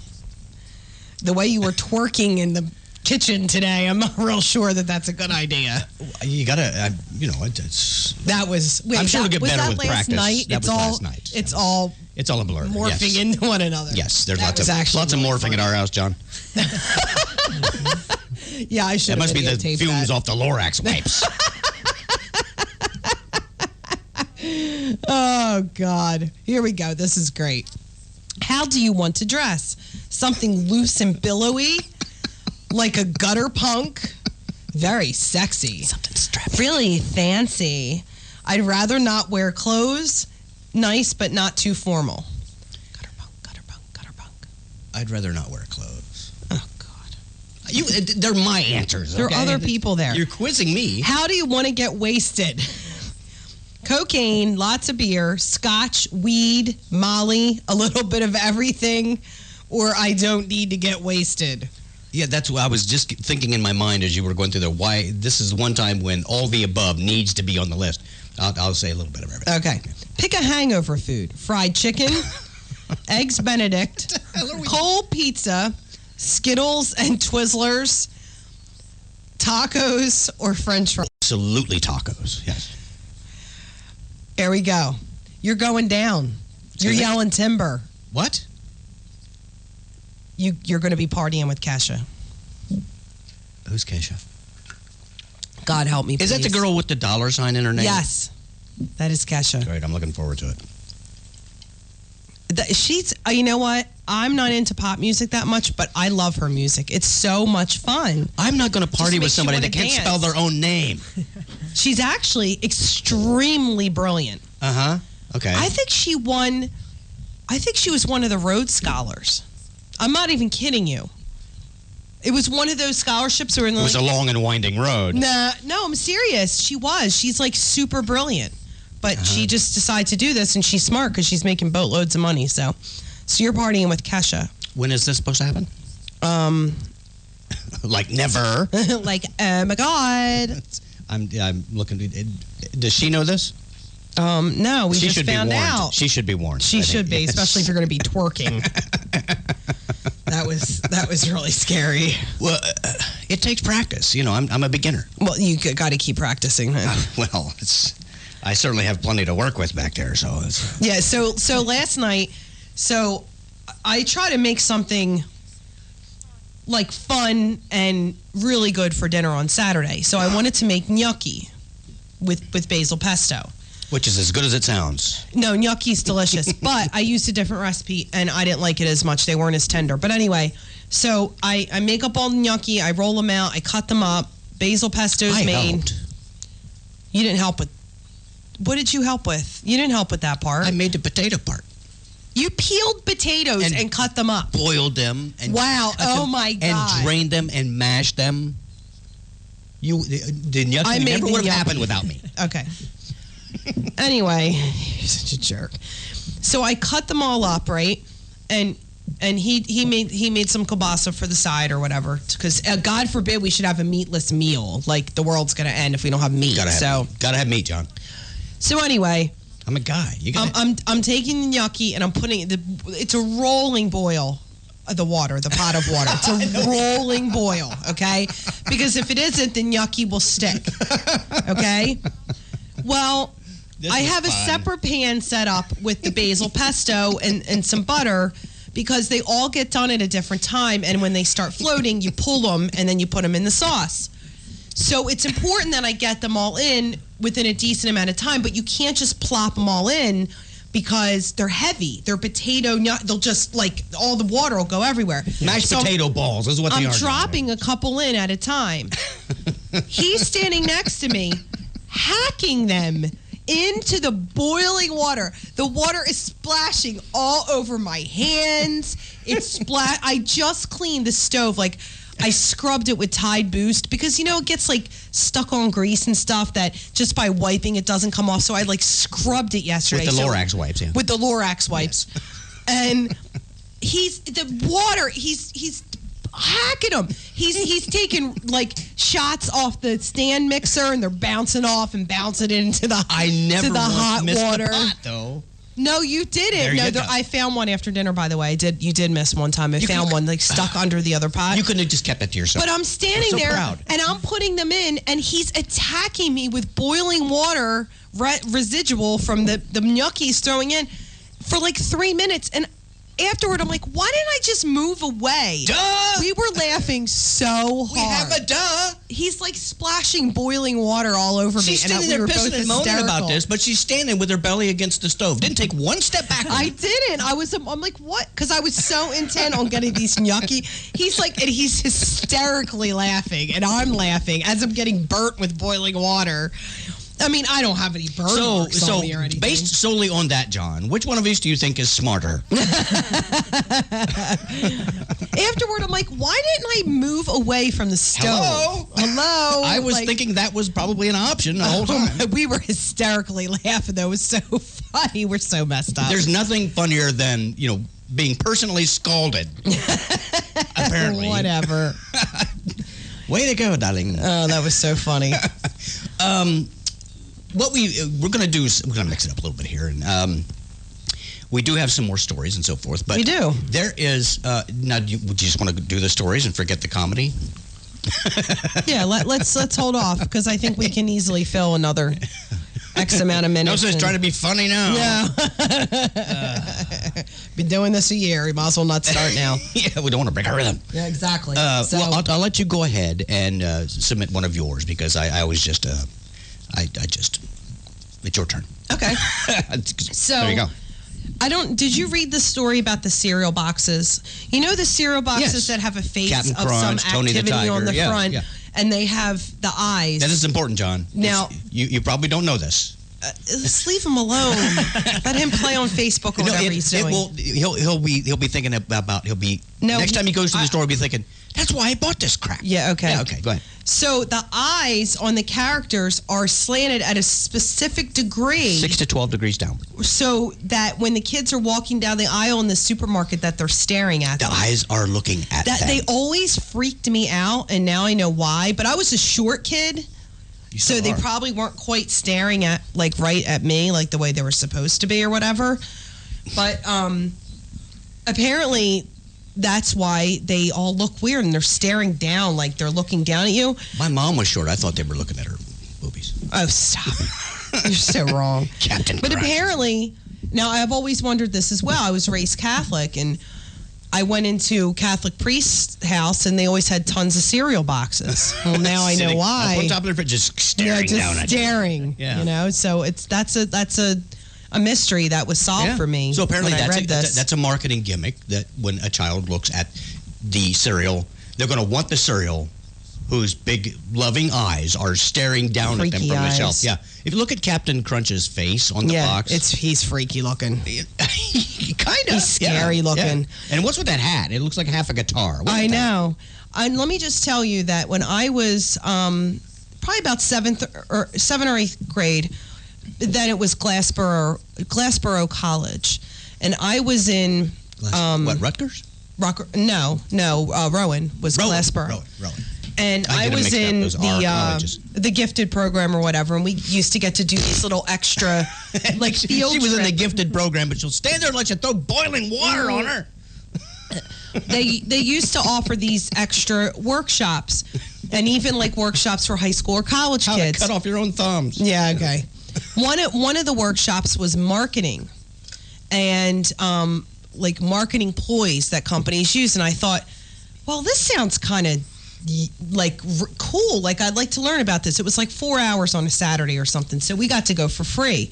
The way you were twerking in the kitchen today, I'm not real sure that that's a good idea. You gotta, it's. That was. Wait, I'm sure it'll get was better that with last practice. Night? That it's was all, last night. It's all. It's all a blur. Morphing Yes. into one another. Yes, there's That lots of really morphing funny. at our house, John. Yeah, I should. That must be the videotaped fumes that. off the Lorax wipes. Oh God! Here we go. This is great. How do you want to dress? Something loose and billowy, like a gutter punk. Very sexy. Something strappy. Really fancy. I'd rather not wear clothes. Nice, but not too formal. Gutter punk, gutter punk, gutter punk. I'd rather not wear clothes. Oh God. They're my answers. There are okay? other people there. You're quizzing me. How do you want to get wasted? Cocaine, lots of beer, scotch, weed, Molly, a little bit of everything, or I don't need to get wasted. Yeah, that's what I was just thinking in my mind as you were going through there. Why this is one time when all the above needs to be on the list. I'll say a little bit of everything. Okay. Pick a hangover food. Fried chicken, eggs Benedict, cold pizza, Skittles and Twizzlers, tacos, or French fries. Absolutely tacos. Yes. There we go. You're going down. You're me? yelling timber. What? You're going to be partying with Kesha. Who's Keisha? God help me, please. Is that the girl with the dollar sign in her name? Yes. That is Kesha. Great. I'm looking forward to it. She's, you know what? I'm not into pop music that much, but I love her music. It's so much fun. I'm not going to party with makes you somebody wanna that can't dance. spell their own name. She's actually extremely brilliant. Uh-huh. Okay. I think she was one of the Rhodes Scholars. I'm not even kidding you. It was one of those scholarships that were in the It was a long and winding road. Nah, no, I'm serious. She was. She's like super brilliant. But she just decided to do this, and she's smart because she's making boatloads of money. So you're partying with Kesha. When is this supposed to happen? Like never. Like, oh my God. I'm looking. Does she know this? No, we She just should found be warned. out. She should be warned. She I should think. be, Yes. especially if you're going to be twerking. That was really scary. Well, it takes practice. You know, I'm a beginner. Well, you got to keep practicing. Well, I certainly have plenty to work with back there. So it's, Yeah. So last night, I try to make something like fun and really good for dinner on Saturday. So I wanted to make gnocchi with basil pesto. which is as good as it sounds. No, gnocchi's delicious, but I used a different recipe and I didn't like it as much. They weren't as tender. But anyway, so I make up all the gnocchi, I roll them out, I cut them up. Basil pesto's I made. helped. You didn't help with. What did you help with? You didn't help with that part. I made the potato part. You peeled potatoes and cut them up. Boiled them. And wow. Oh, my God. And drained them and mashed them. The gnocchi never would have happened without me. Okay. Anyway, you're such a jerk. So I cut them all up, right? And he made some kielbasa for the side or whatever, because God forbid we should have a meatless meal. Like the world's gonna end if we don't have meat. Gotta have meat, John. So anyway, I'm a guy. I'm taking the gnocchi and I'm putting it's a rolling boil. The pot of water. It's a rolling boil, okay? Because if it isn't, then gnocchi will stick, okay? Well, I have a separate pan set up with the basil pesto and some butter, because they all get done at a different time, and when they start floating, you pull them and then you put them in the sauce. So it's important that I get them all in within a decent amount of time, but you can't just plop them all in, because they're heavy. They're they'll just, like, all the water will go everywhere. Mashed potato balls is what they are. I'm dropping a couple in at a time. He's standing next to me, hacking them into the boiling water. The water is splashing all over my hands. I just cleaned the stove. Like, I scrubbed it with Tide Boost, because, it gets, like, stuck on grease and stuff that just by wiping it doesn't come off. So I, like, scrubbed it yesterday. With the Lorax wipes, yeah. With the Lorax wipes. Yes. And he's hacking them. He's taking, like, shots off the stand mixer, and they're bouncing off and bouncing into the hot water. The pot, though. No, you didn't. I found one after dinner, by the way. You did miss one time. I found one, like, stuck under the other pot. You couldn't have just kept that to yourself. But I'm standing there, and I'm putting them in, and he's attacking me with boiling water residual from the gnocchi he's throwing in for, like, 3 minutes. And afterward, I'm like, why didn't I just move away? Duh! We were laughing so hard. We have a duh. He's, like, splashing boiling water all over me. She's standing there pissing and moaning about this, but she's standing with her belly against the stove. Didn't take one step back. I didn't. I'm like, what? Because I was so intent on getting these gnocchi. He's like, and he's hysterically laughing, and I'm laughing as I'm getting burnt with boiling water. I mean, I don't have any burn marks on me or anything. Based solely on that, John, which one of these do you think is smarter? Afterward, I'm like, why didn't I move away from the stove? Hello? I was thinking that was probably an option the whole time. We were hysterically laughing, though. It was so funny. We're so messed up. There's nothing funnier than, being personally scalded. Apparently. Whatever. Way to go, darling. Oh, that was so funny. What we're going to do is we're going to mix it up a little bit here, and we do have some more stories and so forth. But we do. There is now. Would you just want to do the stories and forget the comedy? Yeah, let's hold off, because I think we can easily fill another X amount of minutes. No sense trying to be funny now. Yeah. Been doing this a year. We might as well not start now. Yeah, we don't want to break our rhythm. Yeah, exactly. Well, I'll let you go ahead and submit one of yours, because I was just. It's your turn. Okay. So there you go. Did you read the story about the cereal boxes? You know the cereal boxes that have a face Captain of Crunch, some Tony the activity on the Tiger. front, Yeah. and they have the eyes. That is important, John. Now, you probably don't know this. Just leave him alone. Let him play on Facebook or whatever he's doing. He'll be thinking about next time he goes to the store, he'll be thinking, that's why I bought this crap. Yeah, okay. Yeah, okay, go ahead. So the eyes on the characters are slanted at a specific degree. 6 to 12 degrees down. So that when the kids are walking down the aisle in the supermarket, that they're staring at them. The eyes are looking at them. They always freaked me out, and now I know why. But I was a short kid, so they probably weren't quite staring at, like, right at me, like the way they were supposed to be or whatever. But apparently that's why they all look weird, and they're staring down, like they're looking down at you. My mom was short. I thought they were looking at her boobies. Oh, stop. You're so wrong. Captain But Crunch. apparently, now I've always wondered this as well. I was raised Catholic, and I went into Catholic priest's house, and they always had tons of cereal boxes. Well, now I know why. Up on top of their fridge, just staring down at you. Staring. Yeah. So that's a mystery that was solved for me. So apparently when I read this. that's a marketing gimmick, that when a child looks at the cereal, they're going to want the cereal whose big loving eyes are staring down at them Freaky from the eyes. shelf. Yeah. If you look at Captain Crunch's face on the box, he's freaky looking. kind of He's scary looking. And what's with that hat? It looks like half a guitar. What I is that? know. And let me just tell you that when I was probably about 7th or 8th grade, then it was Glassboro College, and I was in What, Rutgers? Rowan was Glassboro. Rowan. And I get 'em was mixed up. in Those are colleges. the gifted program or whatever, and we used to get to do these little extra like field She was in the trip. gifted program, but she'll stand there and let you throw boiling water on her. They used to offer these extra workshops, and even like workshops for high school or college How kids. to cut off your own thumbs. Yeah, okay. One of the workshops was marketing, and like marketing ploys that companies use, and I thought, well, this sounds kind of like cool. Like I'd like to learn about this. It was like 4 hours on a Saturday or something, so we got to go for free.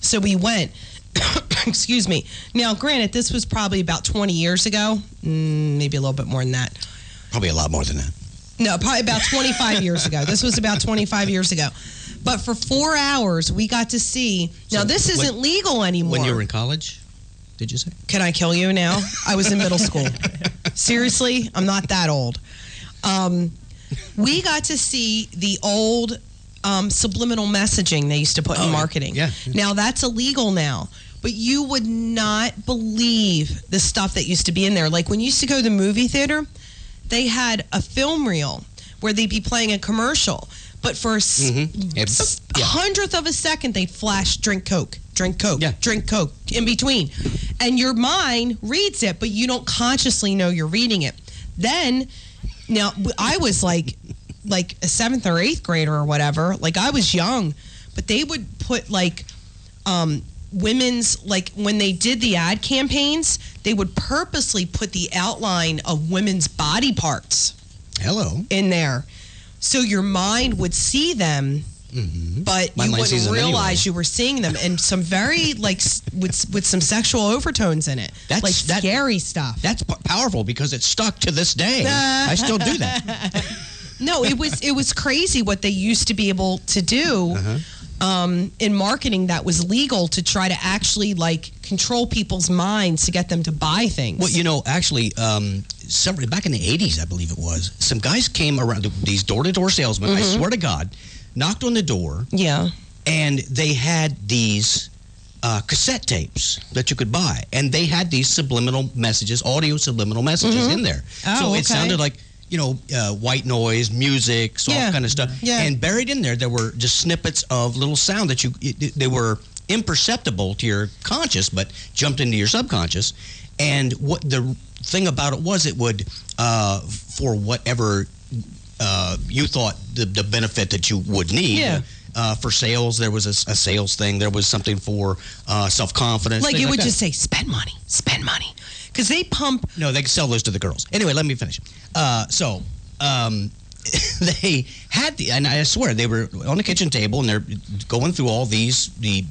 So we went. Excuse me. Now, granted, this was probably about 20 years ago, maybe a little bit more than that. Probably a lot more than that. No, probably about 25 years ago. This was about 25 years ago. But for 4 hours, we got to see. Now, this isn't legal anymore. When you were in college, did you say? Can I kill you now? I was in middle school. Seriously, I'm not that old. We got to see the old subliminal messaging they used to put in marketing. Yeah. Now, that's illegal now. But you would not believe the stuff that used to be in there. Like when you used to go to the movie theater, they had a film reel where they'd be playing a commercial. But for a hundredth of a second, they'd flash drink Coke, drink Coke, drink Coke in between. And your mind reads it, but you don't consciously know you're reading it. Then, now, I was like a 7th or 8th grader or whatever. Like I was young, but they would put like women's, like when they did the ad campaigns, they would purposely put the outline of women's body parts in there. So your mind would see them, but you wouldn't realize you were seeing them. And some very, like, with some sexual overtones in it. That's scary stuff. That's powerful because it's stuck to this day. I still do that. No, it was crazy what they used to be able to do in marketing that was legal to try to actually like control people's minds to get them to buy things. Well, you know, actually, back in the 80s, I believe it was, some guys came around, these door-to-door salesmen, I swear to God, knocked on the door. Yeah. And they had these cassette tapes that you could buy. And they had these subliminal messages, audio subliminal messages in there. So it sounded like, you know, white noise, music, soft kind of stuff. Yeah. And buried in there were just snippets of little sound that they were imperceptible to your conscious, but jumped into your subconscious. And what the thing about it was, it would, for whatever you thought the benefit that you would need. Yeah. For sales, there was a sales thing. There was something for self-confidence. Like it would just say, spend money. Because they pump. No, they could sell those to the girls. Anyway, let me finish. They had and I swear, they were on the kitchen table and they're going through all the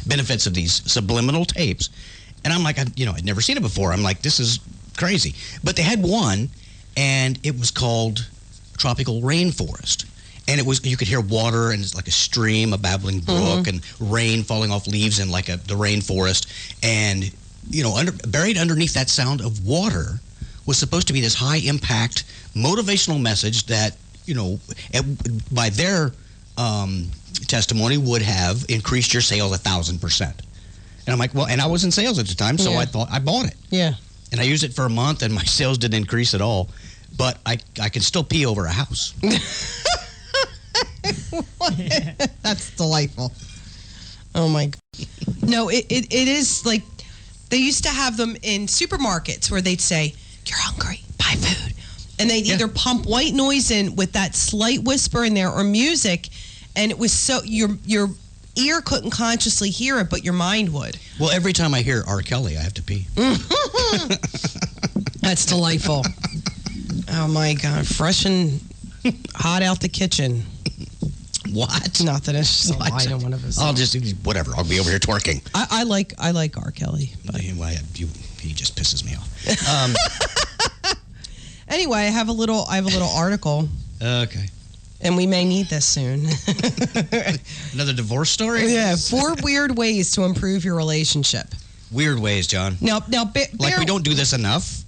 benefits of these subliminal tapes. And I'm like, I'd never seen it before. I'm like, this is crazy. But they had one, and it was called Tropical Rainforest. And you could hear water, and it's like a stream, a babbling brook, and rain falling off leaves in like the rainforest. And, buried underneath that sound of water was supposed to be this high impact motivational message that, by their testimony would have increased your sales 1,000%. And I'm like, well, and I was in sales at the time, so I thought I bought it. Yeah. And I used it for a month, and my sales didn't increase at all. But I can still pee over a house. That's delightful. Oh my God. No, it is like they used to have them in supermarkets where they'd say, "You're hungry, buy food," and they'd either pump white noise in with that slight whisper in there or music, and it was so your ear couldn't consciously hear it, but your mind would. Well, every time I hear R. Kelly, I have to pee. That's delightful. Oh my God, fresh and hot out the kitchen. What? Nothing. It's just a line on one of his. I'll just whatever. I'll be over here twerking. I like R. Kelly. But. He just pisses me off. Anyway, I have a little article Okay. And we may need this soon. Another divorce story? Yeah, 4 weird ways to improve your relationship. Weird ways, John. Now, Like we don't do this enough.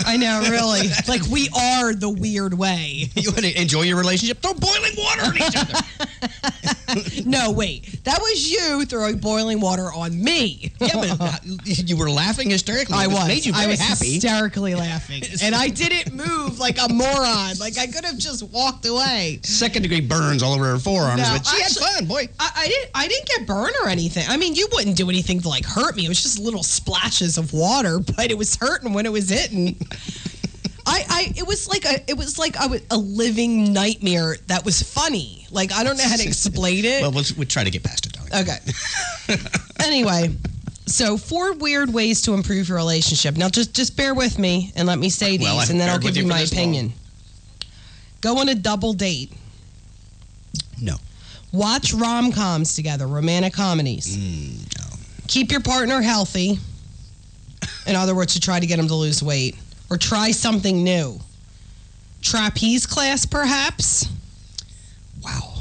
I know, really. Like we are the weird way. You want to enjoy your relationship? Throw boiling water on each other. No, wait. That was you throwing boiling water on me. Yeah, but you were laughing hysterically. I was. Made you very I was happy. hysterically laughing. And I didn't move like a moron. Like I could have just walked away. Second-degree burns all over her forearms, No, but she actually, had fun, boy. I didn't get burned or anything. I mean, you wouldn't do anything to like hurt me. It was just little splashes of water, but it was hurting when it was hitting. It was like a living nightmare that was funny. Like I don't know how to explain it. Well, we'll try to get past it, darling. Okay. Anyway, so 4 weird ways to improve your relationship. Now, just bear with me and let me say these, I've and then I'll bared with give you you for my this opinion. Go on a double date. No. Watch rom-coms together, romantic comedies. No. Keep your partner healthy. In other words, to try to get him to lose weight. Or try something new. Trapeze class, perhaps? Wow.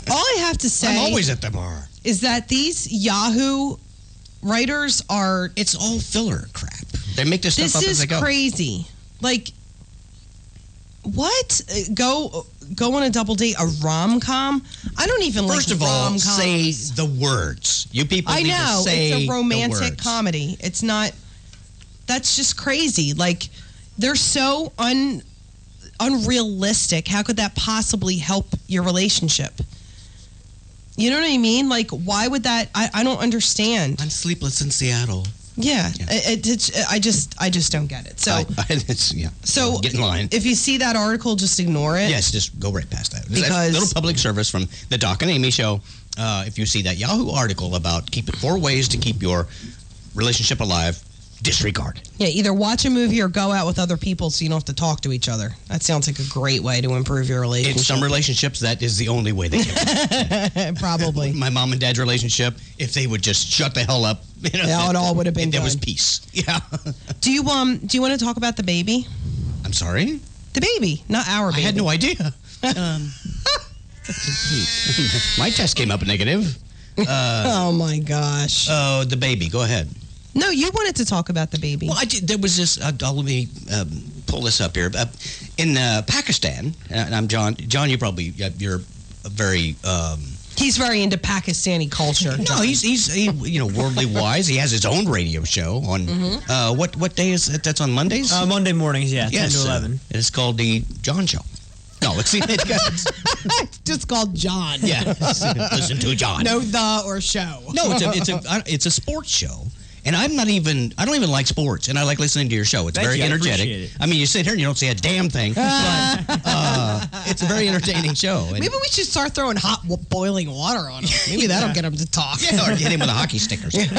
All I have to say I'm always at the bar. is that these Yahoo writers are... It's all filler crap. They make this stuff up as they go. This is crazy. Like, what? Go on a double date, a rom-com? I don't even First like of all, rom-coms. say the words. You people I need know. to say It's a romantic the words. comedy. It's not... That's just crazy. Like, they're so unrealistic. How could that possibly help your relationship? You know what I mean? Like, why would that? I don't understand. I'm sleepless in Seattle. Yeah, I just don't get it. So, so get in line. If you see that article, just ignore it. Yes, just go right past that. Because- That's a little public service from the Doc and Amy Show. If you see that Yahoo article about 4 ways to keep your relationship alive, disregard it. Yeah, either watch a movie or go out with other people so you don't have to talk to each other. That sounds like a great way to improve your relationship. In some relationships, that is the only way they can. Probably. My mom and dad's relationship, if they would just shut the hell up, Yeah, it all would have been there was done. peace. Yeah. Do you want to talk about the baby? I'm sorry? The baby, not our baby. I had no idea. My test came up negative. Oh my gosh. Oh, the baby. Go ahead. No, you wanted to talk about the baby. Well, there was this. Let me pull this up here. In Pakistan, and I'm John. John, you're a very. He's very into Pakistani culture. No, he's worldly wise. He has his own radio show on what day is it? That's on Mondays. Monday mornings, yeah, 10 to 11. It's called the John Show. No, it's It's just called John. yeah. Listen to John. No the or show. No, it's a sports show. And I don't even like sports, and I like listening to your show. It's Thank very you, I energetic. appreciate it. I mean, you sit here and you don't say a damn thing, but it's a very entertaining show. And Maybe we should start throwing hot boiling water on him. Maybe that'll get him to talk. yeah, or hit him with a hockey stick or something.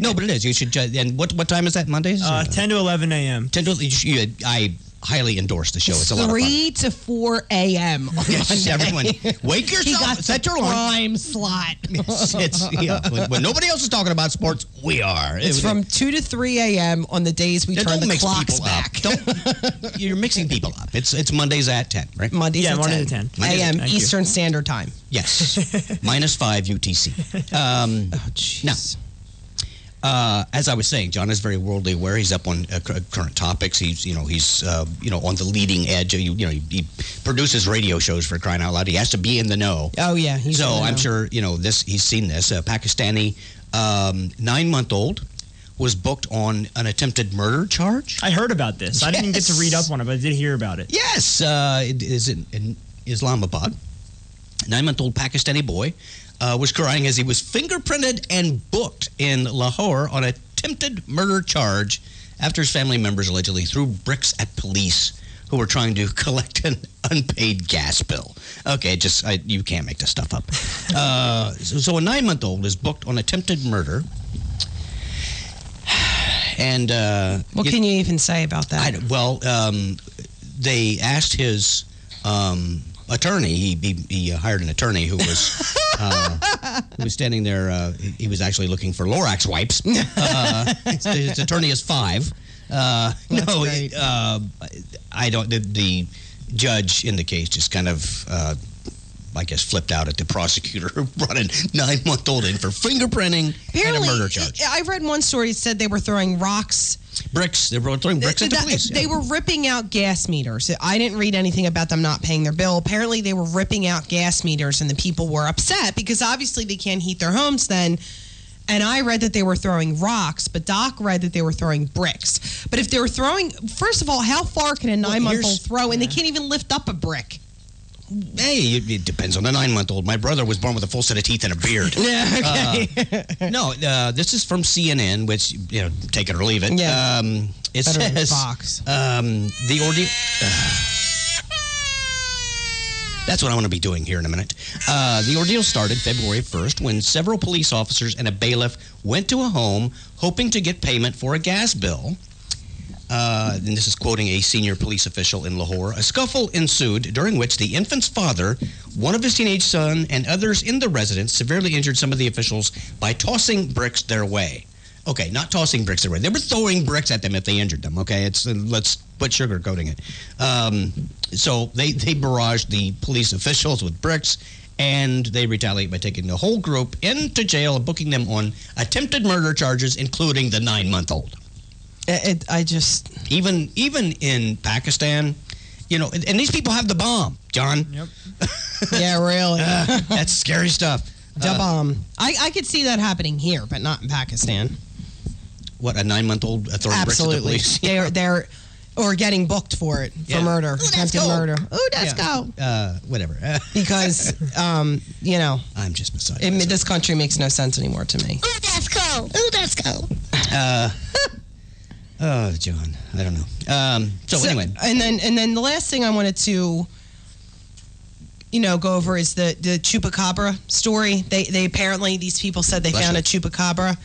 No, but it is. You should. And what time is that? Mondays? 10 to 11 a.m. 10 to. I highly endorse the show. It's a lot of fun. 3 to 4 a.m. on Yes, Monday. everyone, wake He yourself. got Set the your alarm. prime slot. When nobody else is talking about sports, we are. It's from 2 to 3 a.m. on the days we Now, turn don't the mix clocks people back. up. Don't, you're mixing people up. It's Mondays at 10, right? Mondays Yeah, at Monday 10, to 10. Mondays a.m. Thank you. Eastern Standard Time. Yes. -5 UTC. Oh, jeez. As I was saying, John is very worldly aware. He's up on current topics. He's on the leading edge. He produces radio shows, for crying out loud. He has to be in the know. Oh, yeah. He's So in the I'm know. sure he's seen this. A Pakistani 9-month-old was booked on an attempted murder charge. I heard about this. I didn't get to Yes. read up on it, but I did hear about it. Yes, it is in Islamabad. 9-month-old Pakistani boy was crying as he was fingerprinted and booked in Lahore on attempted murder charge after his family members allegedly threw bricks at police who were trying to collect an unpaid gas bill. Okay, you can't make this stuff up. So a 9-month-old is booked on attempted murder. And What can you even say about that? they asked his attorney. He hired an attorney who was standing there. He was actually looking for Lorax wipes. His attorney is 5. No, great. I don't. The judge in the case just kind of, I guess, flipped out at the prosecutor who brought a 9-month-old in for fingerprinting and a murder charge. I read one story that said they were throwing rocks. Bricks. They were throwing bricks at the police. They were ripping out gas meters. I didn't read anything about them not paying their bill. Apparently, they were ripping out gas meters, and the people were upset because obviously they can't heat their homes then. And I read that they were throwing rocks, but Doc read that they were throwing bricks. But if they were throwing, first of all, how far can a 9-month-old throw? And they can't even lift up a brick. Hey, it depends on the 9-month-old. My brother was born with a full set of teeth and a beard. Yeah, okay. No, this is from CNN, which, take it or leave it. Yeah. It Better than says Fox. The ordeal. That's what I want to be doing here in a minute. The ordeal started February 1st when several police officers and a bailiff went to a home hoping to get payment for a gas bill. And this is quoting a senior police official in Lahore. A scuffle ensued during which the infant's father, one of his teenage son, and others in the residence severely injured some of the officials by tossing bricks their way. Okay, not tossing bricks their way. They were throwing bricks at them if they injured them, okay? Let's quit sugarcoating it. So they barraged the police officials with bricks, and they retaliate by taking the whole group into jail and booking them on attempted murder charges, including the 9-month-old. Even in Pakistan, and these people have the bomb, John. Yep. Yeah, really. That's scary stuff. The bomb. I could see that happening here, but not in Pakistan. What, a 9-month-old throwing bricks at the police? They're or getting booked for it, for murder, attempted murder. Ooh, let's go. Whatever. Because, I'm just beside myself. This country makes no sense anymore to me. Ooh, let's go. Ooh, let's go. Oh, John, I don't know. So anyway, and then the last thing I wanted to, go over is the chupacabra story. They apparently, these people said they found a chupacabra,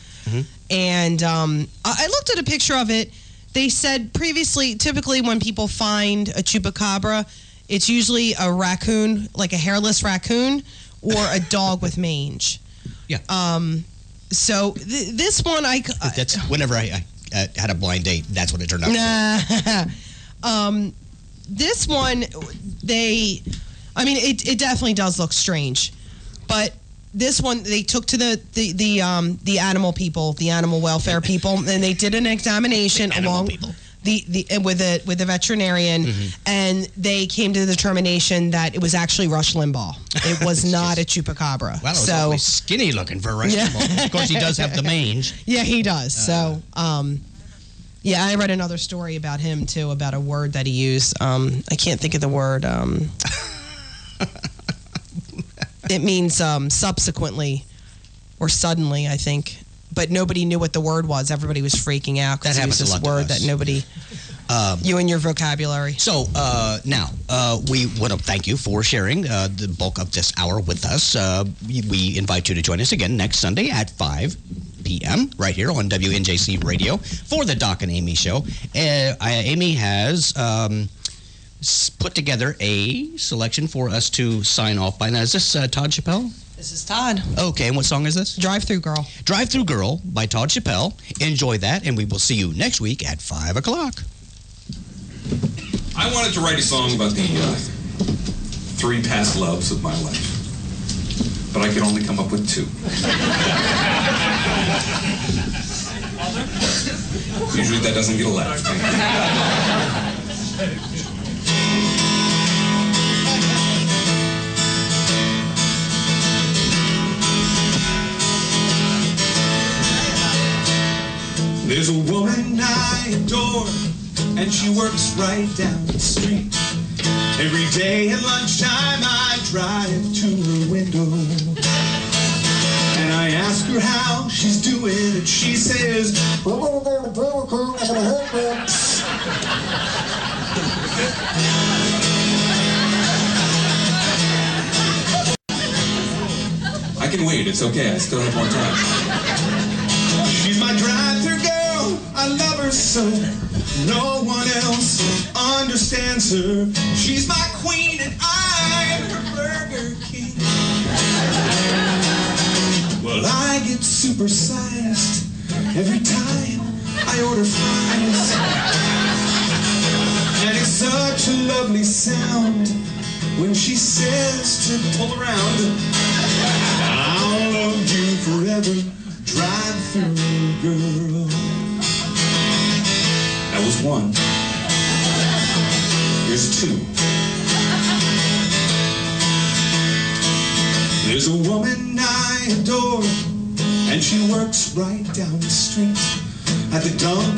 and I looked at a picture of it. They said previously, typically when people find a chupacabra, it's usually a raccoon, like a hairless raccoon, or a dog with mange. Yeah. So this one, that's whenever I had a blind date. That's what it turned out. This one, it definitely does look strange, but this one they took to the animal people, the animal welfare people, and they did an examination along with a veterinarian, and they came to the determination that it was actually Rush Limbaugh. It was not a chupacabra. Wow, so awfully skinny looking for Rush Limbaugh. Of course, he does have the mange. Yeah, he does. Yeah, I read another story about him too, about a word that he used. I can't think of the word. It means subsequently or suddenly, I think. But nobody knew what the word was. Everybody was freaking out because it was this word that nobody. You and your vocabulary. So now we want to thank you for sharing the bulk of this hour with us. We invite you to join us again next Sunday at 5 p.m. right here on WNJC Radio for the Doc and Amy Show. Amy has put together a selection for us to sign off by. Now, is this Todd Chappelle? This is Todd. Okay, and what song is this? Drive Through Girl. Drive Through Girl by Todd Chappelle. Enjoy that, and we will see you next week at 5 o'clock. I wanted to write a song about the 3 past loves of my life, but I could only come up with 2. Usually that doesn't get a laugh. There's a woman I adore, and she works right down the street. Every day at lunchtime I drive to her window, and I ask her how she's doing, and she says, I can wait, it's okay, I still have more time. She's my drive-through girl, I love her so. No one else understands her. She's my queen and I'm her Burger King. Well, I get supersized every time I order fries. a lovely sound when she says to pull around. I'll love you forever, drive through, girl. That was one. Here's two. There's a woman I adore, and she works right down the street at the dump.